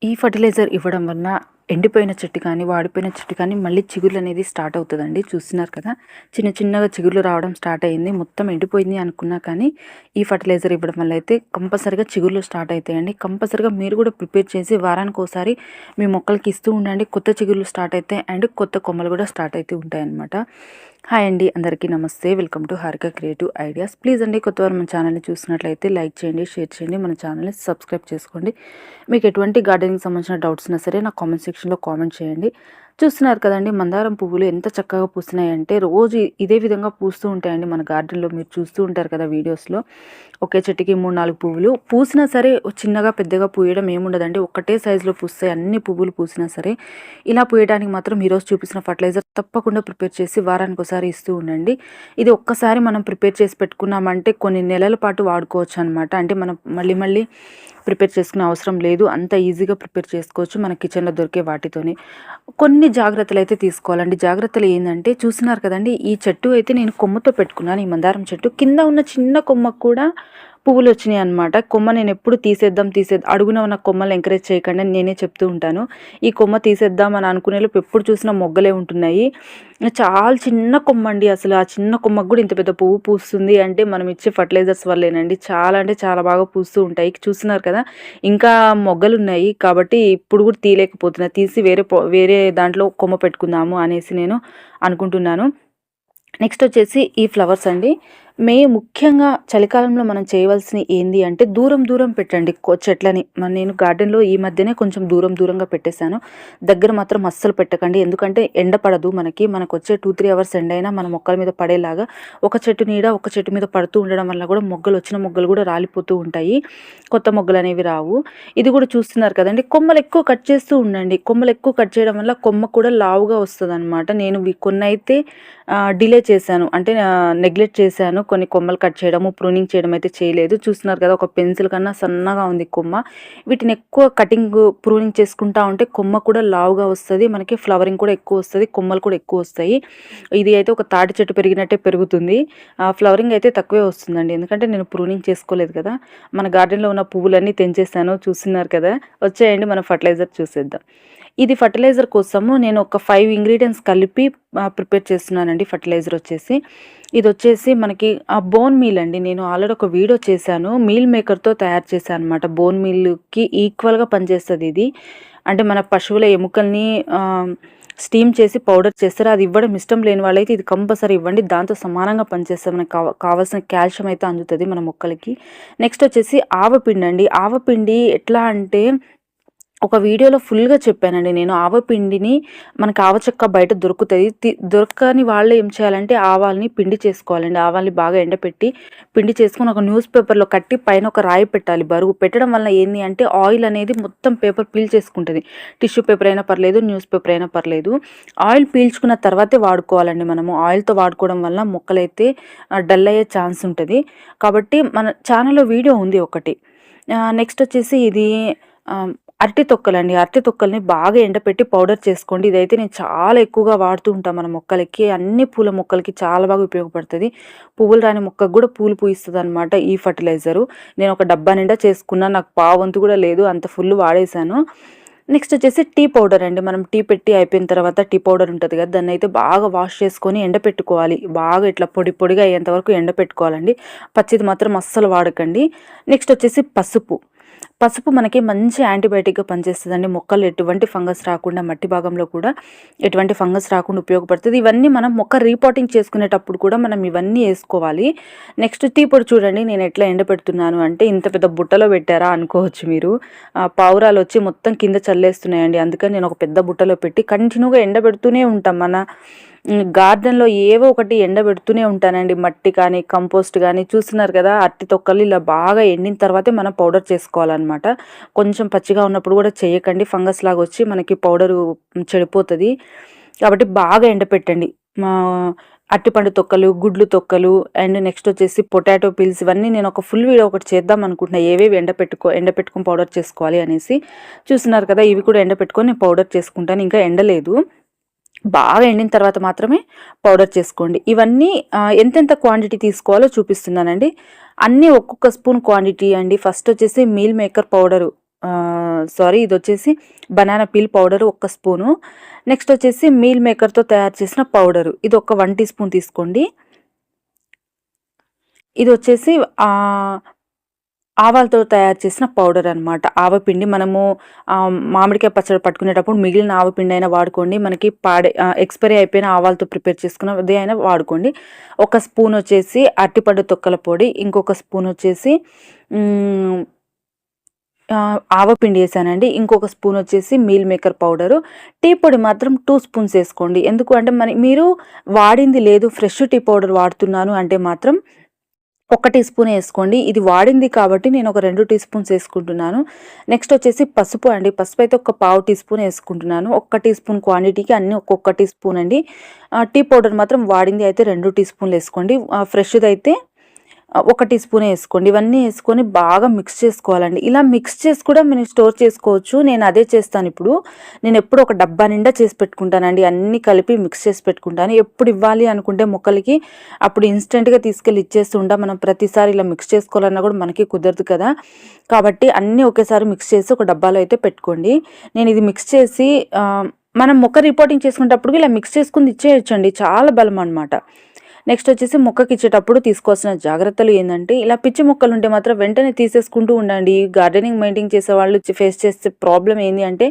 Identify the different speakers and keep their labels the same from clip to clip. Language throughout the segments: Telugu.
Speaker 1: ఈ ఫర్టిలైజర్ ఇవ్వడం వలన ఎండిపోయిన చెట్టు కానీ, వాడిపోయిన చెట్టు కానీ మళ్ళీ చిగుర్లనేది స్టార్ట్ అవుతదండి. చూస్తున్నారు కదా! చిన్న చిన్నగా చిగుర్లు రావడం స్టార్ట్ అయింది. మొత్తం ఎండిపోయింది అనుకున్నా కానీ, ఈ ఫర్టిలైజర్ ఇవ్వడం వల్ల అయితే కంపల్సరీగా చిగుర్లు స్టార్ట్ అయితాయండి. కంపల్సరీగా మీరు కూడా ప్రిపేర్ చేసి వారానికోసారి మీ మొక్కలకి ఇస్తూ ఉండండి. కొత్త చిగుర్లు స్టార్ట్ అయితాయి అండ్ కొత్త కొమ్మలు కూడా స్టార్ట్ అయితూ ఉంటాయన్నమాట. హాయ్ అండి, అందరికీ నమస్తే. Welcome to Harika creative ideas. Please అండి, కొత్తవారు మన ఛానల్ని చూసినట్లయితే లైక్ చేయండి, షేర్ చేయండి, మన ఛానల్ని సబ్స్క్రైబ్ చేసుకోండి. మీకు ఎటువంటి గార్డెనింగ్ సంబంధించిన డౌట్స్ ఉన్నా సరే నా కామెంట్ సెక్షన్లో కామెంట్ చేయండి. చూస్తున్నారు కదండి, మందారం పువ్వులు ఎంత చక్కగా పూస్తున్నాయంటే రోజు ఇదే విధంగా పూస్తూ ఉంటాయండి మన గార్డెన్లో. మీరు చూస్తూ ఉంటారు కదా వీడియోస్లో. ఒకే చెట్టుకి 3-4 పువ్వులు పూసినా సరే చిన్నగా పెద్దగా పూయడం ఏముండదండి. ఒకటే సైజులో పూస్తాయి అన్ని పువ్వులు పూసినా సరే. ఇలా పూయడానికి మాత్రం ఈరోజు చూపించిన ఫర్టిలైజర్ తప్పకుండా ప్రిపేర్ చేసి వారానికి ఒకసారి ఇస్తూ ఉండండి. ఇది ఒక్కసారి మనం ప్రిపేర్ చేసి పెట్టుకున్నామంటే కొన్ని నెలల పాటు వాడుకోవచ్చు అనమాట. అంటే మనం మళ్ళీ మళ్ళీ ప్రిపేర్ చేసుకునే అవసరం లేదు. అంత ఈజీగా ప్రిపేర్ చేసుకోవచ్చు మన కిచెన్లో దొరికే వాటితోనే. కొన్ని జాగ్రత్తలు అయితే తీసుకోవాలండి. జాగ్రత్తలు ఏంటంటే చూస్తున్నారు కదండి, ఈ చెట్టు అయితే నేను కొమ్మతో పెట్టుకున్నాను. ఈ మందారం చెట్టు కింద ఉన్న చిన్న కొమ్మకు కూడా పువ్వులు వచ్చినాయి అనమాట. కొమ్మ నేను ఎప్పుడు తీసేద్దాం అడుగున ఉన్న కొమ్మలు ఎంకరేజ్ చేయకండి అని నేనే చెప్తూ ఉంటాను. ఈ కొమ్మ తీసేద్దాం అని అనుకునేలోపు ఎప్పుడు చూసినా మొగ్గలే ఉంటున్నాయి. చాలా చిన్న కొమ్మ అండి. అసలు ఆ చిన్న కొమ్మకు కూడా ఇంత పెద్ద పువ్వు పూస్తుంది అంటే మనం ఇచ్చే ఫర్టిలైజర్స్ వల్లేనండి. చాలా అంటే చాలా బాగా పూస్తూ ఉంటాయి. చూస్తున్నారు కదా, ఇంకా మొగ్గలు ఉన్నాయి కాబట్టి ఇప్పుడు కూడా తీయలేకపోతున్నా. తీసి వేరే దాంట్లో కొమ్మ పెట్టుకుందాము అనేసి నేను అనుకుంటున్నాను. నెక్స్ట్ వచ్చేసి ఈ ఫ్లవర్స్ అండి. ముఖ్యంగా చలికాలంలో మనం చేయవలసిన ఏంది అంటే దూరం దూరం పెట్టండి చెట్లని. నేను గార్డెన్లో ఈ మధ్యనే కొంచెం దూరంగా పెట్టేశాను. దగ్గర మాత్రం అస్సలు పెట్టకండి. ఎందుకంటే ఎండ పడదు మనకు వచ్చే 2-3 అవర్స్ ఎండ అయినా మన మొక్కల మీద పడేలాగా ఒక చెట్టు నీడ ఒక చెట్టు మీద పడుతూ ఉండడం వల్ల కూడా వచ్చిన మొగ్గలు కూడా రాలిపోతూ ఉంటాయి. కొత్త మొగ్గలు అనేవి రావు. ఇది కూడా చూస్తున్నారు కదండి, కొమ్మలు ఎక్కువ కట్ చేస్తూ ఉండండి. కొమ్మలు ఎక్కువ కట్ చేయడం వల్ల కొమ్మ కూడా లావుగా వస్తుంది అనమాట. నేను కొన్ని అయితే డిలే చేశాను, అంటే నెగ్లెక్ట్ చేశాను. కొన్ని కొమ్మలు కట్ చేయడము, ప్రూనింగ్ చేయడం అయితే చేయలేదు. చూస్తున్నారు కదా, ఒక పెన్సిల్ కన్నా సన్నగా ఉంది కొమ్మ. వీటిని ఎక్కువ కటింగ్ ప్రూనింగ్ చేసుకుంటా ఉంటే కొమ్మ కూడా లావుగా వస్తుంది, మనకి ఫ్లవరింగ్ కూడా ఎక్కువ వస్తుంది, కొమ్మలు కూడా ఎక్కువ వస్తాయి. ఇది అయితే ఒక తాటి చెట్టు పెరిగినట్టే పెరుగుతుంది. ఫ్లవరింగ్ అయితే తక్కువే వస్తుందండి, ఎందుకంటే నేను ప్రూనింగ్ చేసుకోలేదు కదా. మన గార్డెన్లో ఉన్న పువ్వులన్నీ తెంచేసాను. చూస్తున్నారు కదా, వచ్చేయండి మనం ఫర్టిలైజర్ చూసేద్దాం. ఇది ఫర్టిలైజర్ కోసము నేను ఒక 5 ఇంగ్రీడియంట్స్ కలిపి ప్రిపేర్ చేస్తున్నానండి. ఫర్టిలైజర్ వచ్చేసి ఇది వచ్చేసి మనకి బోన్ మీల్ అండి. నేను ఆల్రెడీ ఒక వీడియో చేశాను, మీల్ మేకర్తో తయారు చేశాను అనమాట. బోన్ మీల్కి ఈక్వల్గా పనిచేస్తుంది ఇది. అంటే మన పశువుల ఎముకల్ని స్టీమ్ చేసి పౌడర్ చేస్తారు. అది ఇవ్వడం ఇష్టం లేని వాళ్ళైతే ఇది కంపల్సరీ ఇవ్వండి. దాంతో సమానంగా పనిచేస్తుంది. మనకు కావాల్సిన కాల్షియం అయితే అందుతుంది మన మొక్కలకి. నెక్స్ట్ వచ్చేసి ఆవపిండి అండి. ఆవపిండి ఎట్లా అంటే ఒక వీడియోలో ఫుల్గా చెప్పానండి నేను. ఆవపిండిని మనకి ఆవచెక్క బయట దొరుకుతుంది. దొరకని వాళ్ళు ఏం చేయాలంటే ఆవాల్ని పిండి చేసుకోవాలండి. ఆవాల్ని బాగా ఎండపెట్టి పిండి చేసుకొని ఒక న్యూస్ పేపర్లో కట్టి పైన ఒక రాయి పెట్టాలి. బరువు పెట్టడం వల్ల ఏంటి అంటే ఆయిల్ అనేది మొత్తం పేపర్ పీల్ చేసుకుంటుంది. టిష్యూ పేపర్ అయినా పర్లేదు, న్యూస్ పేపర్ అయినా పర్లేదు. ఆయిల్ పీల్చుకున్న తర్వాతే వాడుకోవాలండి మనము. ఆయిల్తో వాడుకోవడం వల్ల మొక్కలైతే డల్ అయ్యే ఛాన్స్ ఉంటుంది. కాబట్టి మన ఛానల్లో వీడియో ఉంది ఒకటి. నెక్స్ట్ వచ్చేసి ఇది అరటి తొక్కలండి. అరటి తొక్కల్ని బాగా ఎండపెట్టి పౌడర్ చేసుకోండి. ఇదైతే నేను చాలా ఎక్కువగా వాడుతూ ఉంటాను మన మొక్కలకి. అన్ని పూల మొక్కలకి చాలా బాగా ఉపయోగపడుతుంది. పువ్వులు రాని మొక్కకు కూడా పూలు పూయిస్తుంది అనమాట ఈ ఫర్టిలైజరు. నేను ఒక డబ్బా నిండా చేసుకున్నా, నాకు పావంతు కూడా లేదు, అంత ఫుల్ వాడేశాను. నెక్స్ట్ వచ్చేసి టీ పౌడర్ అండి. మనం టీ పెట్టి అయిపోయిన తర్వాత టీ పౌడర్ ఉంటుంది కదా, దాన్ని అయితే బాగా వాష్ చేసుకొని ఎండపెట్టుకోవాలి. బాగా ఇట్లా పొడిగా అయ్యేంత వరకు ఎండపెట్టుకోవాలండి. పచ్చిది మాత్రం అస్సలు వాడకండి. నెక్స్ట్ వచ్చేసి పసుపు మనకి మంచి యాంటీబయాటిక్గా పనిచేస్తుందండి. మొక్కలు ఎటువంటి ఫంగస్ రాకుండా, మట్టి భాగంలో కూడా ఎటువంటి ఫంగస్ రాకుండా ఉపయోగపడుతుంది. ఇవన్నీ మనం మొక్క రీపాటింగ్ చేసుకునేటప్పుడు కూడా మనం ఇవన్నీ వేసుకోవాలి. నెక్స్ట్ టీ పొడి చూడండి, నేను ఎట్లా ఎండపెడుతున్నాను అంటే ఇంత పెద్ద బుట్టలో పెట్టారా అనుకోవచ్చు మీరు. పావురాలు వచ్చి మొత్తం కింద చల్లేస్తున్నాయండి. అందుకని నేను ఒక పెద్ద బుట్టలో పెట్టి కంటిన్యూగా ఎండబెడుతూనే ఉంటాం. మన గార్డెన్లో ఏవో ఒకటి ఎండబెడుతూనే ఉంటానండి. మట్టి కానీ, కంపోస్ట్ కానీ. చూస్తున్నారు కదా, అరటి తొక్కలు ఇలా బాగా ఎండిన తర్వాతే మనం పౌడర్ చేసుకోవాలన్నమాట. కొంచెం పచ్చిగా ఉన్నప్పుడు కూడా చేయకండి, ఫంగస్ లాగా వచ్చి మనకి పౌడరు చెడిపోతుంది. కాబట్టి బాగా ఎండపెట్టండి. అరటిపండు తొక్కలు, గుడ్లు తొక్కలు అండ్ నెక్స్ట్ వచ్చేసి పొటాటో పీల్స్. ఇవన్నీ నేను ఒక ఫుల్ వీడియో ఒకటి చేద్దాం అనుకుంటున్నా, ఏవేవి ఎండపెట్టుకొని పౌడర్ చేసుకోవాలి అనేసి. చూస్తున్నారు కదా, ఇవి కూడా ఎండపెట్టుకొని నేను పౌడర్ చేసుకుంటాను. ఇంకా ఎండలేదు, బాగా ఎండిన తర్వాత మాత్రమే పౌడర్ చేసుకోండి. ఇవన్నీ ఎంతెంత క్వాంటిటీ తీసుకోవాలో చూపిస్తున్నానండి. అన్నీ ఒక్కొక్క స్పూన్ క్వాంటిటీ అండి. ఫస్ట్ వచ్చేసి మీల్ మేకర్ పౌడరు సారీ, ఇది వచ్చేసి banana peel powder 1 spoon. Next వచ్చేసి మీల్ మేకర్తో తయారు చేసిన పౌడరు, ఇది ఒక 1 టీ స్పూన్ తీసుకోండి. ఇది వచ్చేసి ఆవాలతో తయారు చేసిన పౌడర్ అనమాట. ఆవపిండి మనము మామిడికాయ పచ్చడి పట్టుకునేటప్పుడు మిగిలిన ఆవపిండి అయినా వాడుకోండి, మనకి ఎక్స్పైరీ అయిపోయిన ఆవాలతో ప్రిపేర్ చేసుకున్నది అయినా వాడుకోండి. 1 స్పూన్ వచ్చేసి అరటిపండు తొక్కల పొడి, ఇంకొక స్పూన్ వచ్చేసి ఆవపిండి వేసానండి, ఇంకొక స్పూన్ వచ్చేసి మీల్ మేకర్ పౌడరు. టీ పొడి మాత్రం 2 స్పూన్స్ వేసుకోండి. ఎందుకు అంటే మీరు వాడింది లేదు, ఫ్రెష్ టీ పౌడర్ వాడుతున్నాను అంటే మాత్రం 1 టీ స్పూన్ వేసుకోండి. ఇది వాడింది కాబట్టి నేను ఒక 2 టీ స్పూన్స్ వేసుకుంటున్నాను. నెక్స్ట్ వచ్చేసి పసుపు అండి. పసుపు అయితే ఒక 1/2 టీ స్పూన్ వేసుకుంటున్నాను. 1 టీ స్పూన్ క్వాంటిటీకి అన్ని ఒక్కొక్క టీ స్పూన్ అండి. టీ పౌడర్ మాత్రం వాడింది అయితే 2 టీ స్పూన్లు వేసుకోండి. ఫ్రెష్ది అయితే 1 టీ స్పూన్ వేసుకోండి. ఇవన్నీ వేసుకొని బాగా మిక్స్ చేసుకోవాలండి. ఇలా మిక్స్ చేసి కూడా మీరు స్టోర్ చేసుకోవచ్చు. నేను అదే చేస్తాను ఇప్పుడు. నేను ఎప్పుడు ఒక డబ్బా నిండా చేసి పెట్టుకుంటానండి. అన్నీ కలిపి మిక్స్ చేసి పెట్టుకుంటాను. ఎప్పుడు ఇవ్వాలి అనుకుంటే మొక్కలకి అప్పుడు ఇన్స్టెంట్గా తీసుకెళ్ళి ఇచ్చేస్తుంటా. మనం ప్రతిసారి ఇలా మిక్స్ చేసుకోవాలన్నా కూడా మనకి కుదరదు కదా. కాబట్టి అన్నీ ఒకేసారి మిక్స్ చేసి ఒక డబ్బాలో అయితే పెట్టుకోండి. నేను ఇది మిక్స్ చేసి మనం మొక్క రిపోర్టింగ్ చేసుకునేటప్పుడు ఇలా మిక్స్ చేసుకుని ఇచ్చేయచ్చండి, చాలా బలం అనమాట. నెక్స్ట్ వచ్చేసి మొక్కకి ఇచ్చేటప్పుడు తీసుకోవాల్సిన జాగ్రత్తలు ఏంటంటే, ఇలా పిచ్చి మొక్కలు ఉంటే మాత్రం వెంటనే తీసేసుకుంటూ ఉండండి. గార్డెనింగ్ మెయింటైన్ చేసే వాళ్ళు ఫేస్ చేసే ప్రాబ్లం ఏంటి అంటే,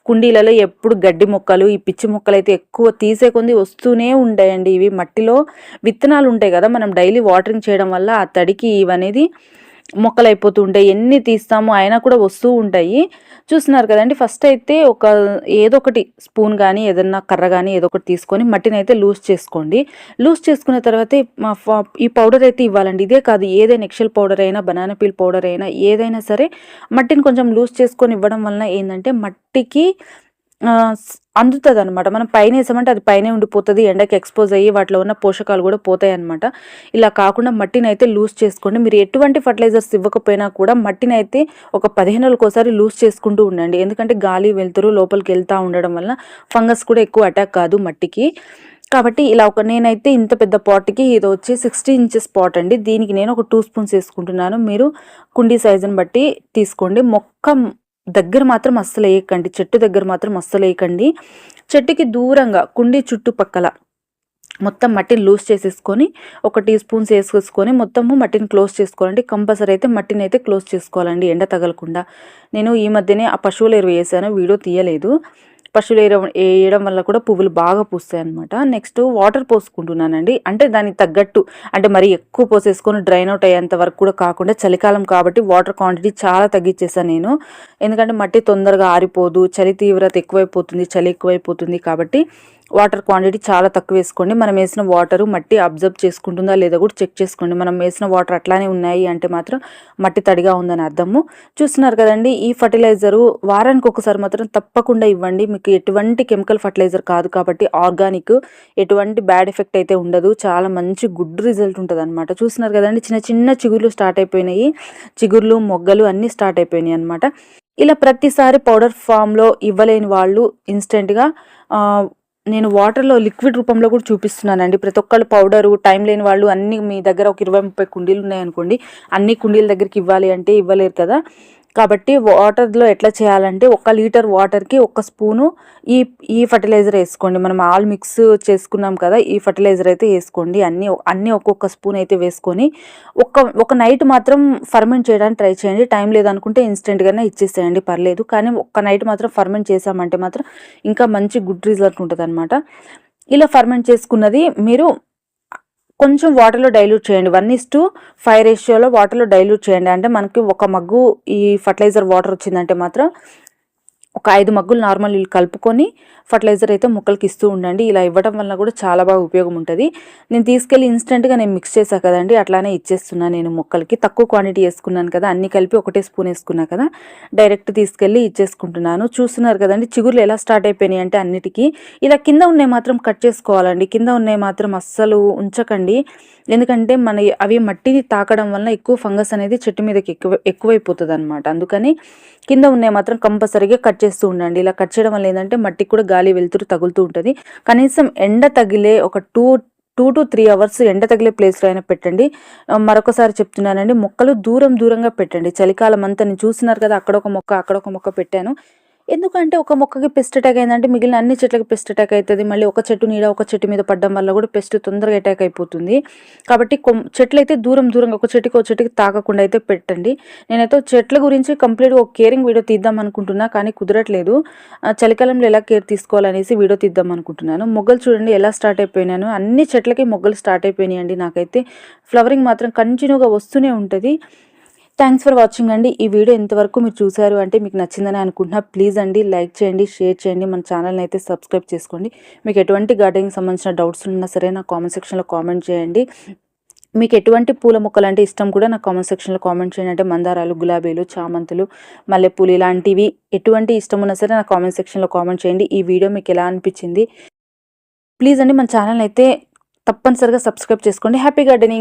Speaker 1: కుండీలలో ఎప్పుడు గడ్డి మొక్కలు, ఈ పిచ్చి మొక్కలు అయితే ఎక్కువ తీసే కొంది వస్తూనే ఉంటాయండి. ఇవి మట్టిలో విత్తనాలు ఉంటాయి కదా, మనం డైలీ వాటరింగ్ చేయడం వల్ల ఆ తడికి ఇవనేది మొక్కలు అయిపోతూ ఉంటాయి. ఎన్ని తీస్తామో అయినా కూడా వస్తూ ఉంటాయి. చూస్తున్నారు కదండి. ఫస్ట్ అయితే ఏదో ఒకటి స్పూన్ కానీ ఏదన్నా కర్ర కానీ ఏదో ఒకటి తీసుకొని మట్టిని అయితే లూజ్ చేసుకోండి. లూజ్ చేసుకున్న తర్వాత ఈ పౌడర్ అయితే ఇవ్వాలండి. ఇదే కాదు, ఏదైనా ఎక్సెల్ పౌడర్ అయినా, బనానా పీల్ పౌడర్ అయినా, ఏదైనా సరే మట్టిని కొంచెం లూజ్ చేసుకొని ఇవ్వడం వలన ఏంటంటే మట్టికి అందుతుంది అనమాట. మనం పైన వేసామంటే అది పైనే ఉండిపోతుంది, ఎండకి ఎక్స్పోజ్ అయ్యి వాటిలో ఉన్న పోషకాలు కూడా పోతాయి అనమాట. ఇలా కాకుండా మట్టిని అయితే లూజ్ చేసుకోండి. మీరు ఎటువంటి ఫర్టిలైజర్స్ ఇవ్వకపోయినా కూడా మట్టిని అయితే ఒక 15 రోజులకోసారి లూజ్ చేసుకుంటూ ఉండండి. ఎందుకంటే గాలి వెళ్తురు లోపలికి వెళ్తూ ఉండడం వల్ల ఫంగస్ కూడా ఎక్కువ అటాక్ కాదు మట్టికి. కాబట్టి ఇలా నేనైతే ఇంత పెద్ద పాట్కి ఇది వచ్చి 60 ఇంచెస్ పాట్ అండి. దీనికి నేను ఒక 2 స్పూన్స్ వేసుకుంటున్నాను. మీరు కుండీ సైజుని బట్టి తీసుకోండి. మొక్క దగ్గర మాత్రం అస్సలు వేయకండి, చెట్టు దగ్గర మాత్రం అస్సలు వేయకండి. చెట్టుకి దూరంగా కుండీ చుట్టుపక్కల మొత్తం మట్టిని లూజ్ చేసేసుకొని 1 టీ స్పూన్స్ వేసేసుకొని మొత్తము మట్టిని క్లోజ్ చేసుకోవాలండి. కంపల్సరీ అయితే మట్టిని అయితే క్లోజ్ చేసుకోవాలండి, ఎండ తగలకుండా. నేను ఈ మధ్యనే ఆ పశువుల ఎరువు వేసాను, వీడియో తీయలేదు. పశువుల ఎరువు వేయడం వల్ల కూడా పువ్వులు బాగా పూస్తాయి అనమాట. నెక్స్ట్ వాటర్ పోసుకుంటున్నానండి. అంటే దానికి తగ్గట్టు, అంటే మరి ఎక్కువ పోసేసుకొని డ్రైన్ అవుట్ అయ్యేంత వరకు కూడా కాకుండా, చలికాలం కాబట్టి వాటర్ క్వాంటిటీ చాలా తగ్గించేసాను నేను. ఎందుకంటే మట్టి తొందరగా ఆరిపోదు, చలి తీవ్రత ఎక్కువైపోతుంది, చలి ఎక్కువైపోతుంది. కాబట్టి వాటర్ క్వాంటిటీ చాలా తక్కువ వేసుకోండి. మనం వేసిన వాటర్ మట్టి అబ్జర్వ్ చేసుకుంటుందా లేదా కూడా చెక్ చేసుకోండి. మనం వేసిన వాటర్ అట్లానే ఉన్నాయి అంటే మాత్రం మట్టి తడిగా ఉందని అర్థము. చూస్తున్నారు కదండి. ఈ ఫర్టిలైజరు వారానికి ఒకసారి మాత్రం తప్పకుండా ఇవ్వండి. మీకు ఎటువంటి కెమికల్ ఫర్టిలైజర్ కాదు కాబట్టి ఆర్గానిక్, ఎటువంటి బ్యాడ్ ఎఫెక్ట్ అయితే ఉండదు. చాలా మంచి గుడ్ రిజల్ట్ ఉంటుంది అనమాట. చూస్తున్నారు కదండి, చిన్న చిన్న చిగుర్లు స్టార్ట్ అయిపోయినాయి, చిగుర్లు మొగ్గలు అన్నీ స్టార్ట్ అయిపోయినాయి అనమాట. ఇలా ప్రతిసారి పౌడర్ ఫామ్లో ఇవ్వలేని వాళ్ళు ఇన్స్టెంట్గా నేను వాటర్లో లిక్విడ్ రూపంలో కూడా చూపిస్తున్నానండి. ప్రతి ఒక్కళ్ళు పౌడరు టైం లేని వాళ్ళు అన్ని, మీ దగ్గర ఒక 20-30 కుండీలు ఉన్నాయనుకోండి, అన్ని కుండీల దగ్గరికి ఇవ్వాలి అంటే ఇవ్వలేరు కదా. కాబట్టి వాటర్లో ఎట్లా చేయాలంటే 1 లీటర్ వాటర్కి 1 స్పూను ఈ ఫర్టిలైజర్ వేసుకోండి. మనం ఆల్ మిక్స్ చేసుకున్నాం కదా, ఈ ఫర్టిలైజర్ అయితే వేసుకోండి. అన్నీ ఒక్కొక్క స్పూన్ అయితే వేసుకొని ఒక నైట్ మాత్రం ఫర్మెంట్ చేయడానికి ట్రై చేయండి. టైం లేదనుకుంటే ఇన్స్టెంట్గానే ఇచ్చేసేయండి, పర్లేదు. కానీ ఒక్క నైట్ మాత్రం ఫర్మెంట్ చేసామంటే మాత్రం ఇంకా మంచి గుడ్ రిజల్ట్ ఉంటుంది అనమాట. ఇలా ఫర్మెంట్ చేసుకున్నది మీరు కొంచెం వాటర్లో డైల్యూట్ చేయండి. 1:5 రేషియోలో వాటర్లో డైల్యూట్ చేయండి. అంటే మనకి 1 మగ్గు ఈ ఫర్టిలైజర్ వాటర్ వచ్చిందంటే మాత్రం ఒక 5 మగ్గులు నార్మల్ నీళ్ళు కలుపుకొని ఫర్టిలైజర్ అయితే మొక్కలకి ఇస్తూ ఉండండి. ఇలా ఇవ్వడం వల్ల కూడా చాలా బాగా ఉపయోగం ఉంటుంది. నేను తీసుకెళ్ళి ఇన్స్టెంట్గా నేను మిక్స్ చేశాను కదండి, అట్లానే ఇచ్చేస్తున్నాను నేను మొక్కలకి. తక్కువ క్వాంటిటీ వేసుకున్నాను కదా, అన్ని కలిపి 1 స్పూన్ వేసుకున్నా కదా, డైరెక్ట్ తీసుకెళ్ళి ఇచ్చేసుకుంటున్నాను. చూస్తున్నారు కదండి చిగుర్లు ఎలా స్టార్ట్ అయిపోయినాయి అంటే అన్నిటికీ. ఇలా కింద ఉన్నాయి మాత్రం కట్ చేసుకోవాలండి, కింద ఉన్నాయి మాత్రం అస్సలు ఉంచకండి. ఎందుకంటే అవి మట్టిని తాకడం వల్ల ఎక్కువ ఫంగస్ అనేది చెట్టు మీదకి ఎక్కువైపోతుంది అనమాట. అందుకని కింద ఉన్నాయి మాత్రం కంపల్సరీగా కట్ చేస్తూ ఉండండి. ఇలా కట్ చేయడం వల్ల ఏంటంటే మట్టికి కూడా గాలి వెలుతురు తగులుతూ ఉంటుంది. కనీసం ఎండ తగిలే ఒక 2 2 to 3 అవర్స్ ఎండ తగిలే ప్లేస్లో అయినా పెట్టండి. మరొకసారి చెప్తున్నానండి, మొక్కలు దూరంగా పెట్టండి. చలికాలం అంతా నేను చూస్తున్నారు కదా, అక్కడొక మొక్క అక్కడొక మొక్క పెట్టాను. ఎందుకంటే ఒక మొక్కకి పెస్ట్ అటాక్ అయిందంటే మిగిలిన అన్ని చెట్లకి పెస్ట్ అటాక్ అవుతుంది. మళ్ళీ ఒక చెట్టు నీడ ఒక చెట్టు మీద పడడం వల్ల కూడా పెస్ట్ తొందరగా అటాక్ అయిపోతుంది. కాబట్టి చెట్లు అయితే దూరంగా ఒక చెట్టుకి తాకకుండా అయితే పెట్టండి. నేనైతే చెట్ల గురించి కంప్లీట్గా ఒక కేరింగ్ వీడియో తీద్దాం అనుకుంటున్నా, కానీ కుదరట్లేదు. చలికాలంలో ఎలా కేర్ తీసుకోవాలనేసి వీడియో తీద్దాం అనుకుంటున్నాను. మొగ్గలు చూడండి ఎలా స్టార్ట్ అయిపోయినాను. అన్ని చెట్లకి మొగ్గలు స్టార్ట్ అయిపోయినాయండి. నాకైతే ఫ్లవరింగ్ మాత్రం కంటిన్యూగా వస్తూనే ఉంటుంది. థ్యాంక్స్ ఫర్ వాచింగ్ అండి. ఈ వీడియో ఇంతవరకు మీరు చూసారు అంటే మీకు నచ్చిందని అనుకుంటున్నా. ప్లీజ్ అండి లైక్ చేయండి, షేర్ చేయండి, మన ఛానల్ని అయితే సబ్స్క్రైబ్ చేసుకోండి. మీకు ఎటువంటి గార్డెనింగ్ సంబంధించిన డౌట్స్ ఉన్నా సరే నా కామెంట్ సెక్షన్లో కామెంట్ చేయండి. మీకు ఎటువంటి పూల మొక్కలు అంటే ఇష్టం కూడా నా కామెంట్ సెక్షన్లో కామెంట్ చేయండి. అంటే మందారాలు, గులాబీలు, చామంతులు, మల్లెపూలు ఇలాంటివి ఎటువంటి ఇష్టం ఉన్నా సరే నా కామెంట్ సెక్షన్లో కామెంట్ చేయండి. ఈ వీడియో మీకు ఎలా అనిపించింది ప్లీజ్ అండి మన ఛానల్ని అయితే తప్పనిసరిగా సబ్స్క్రైబ్ చేసుకోండి. Happy gardening.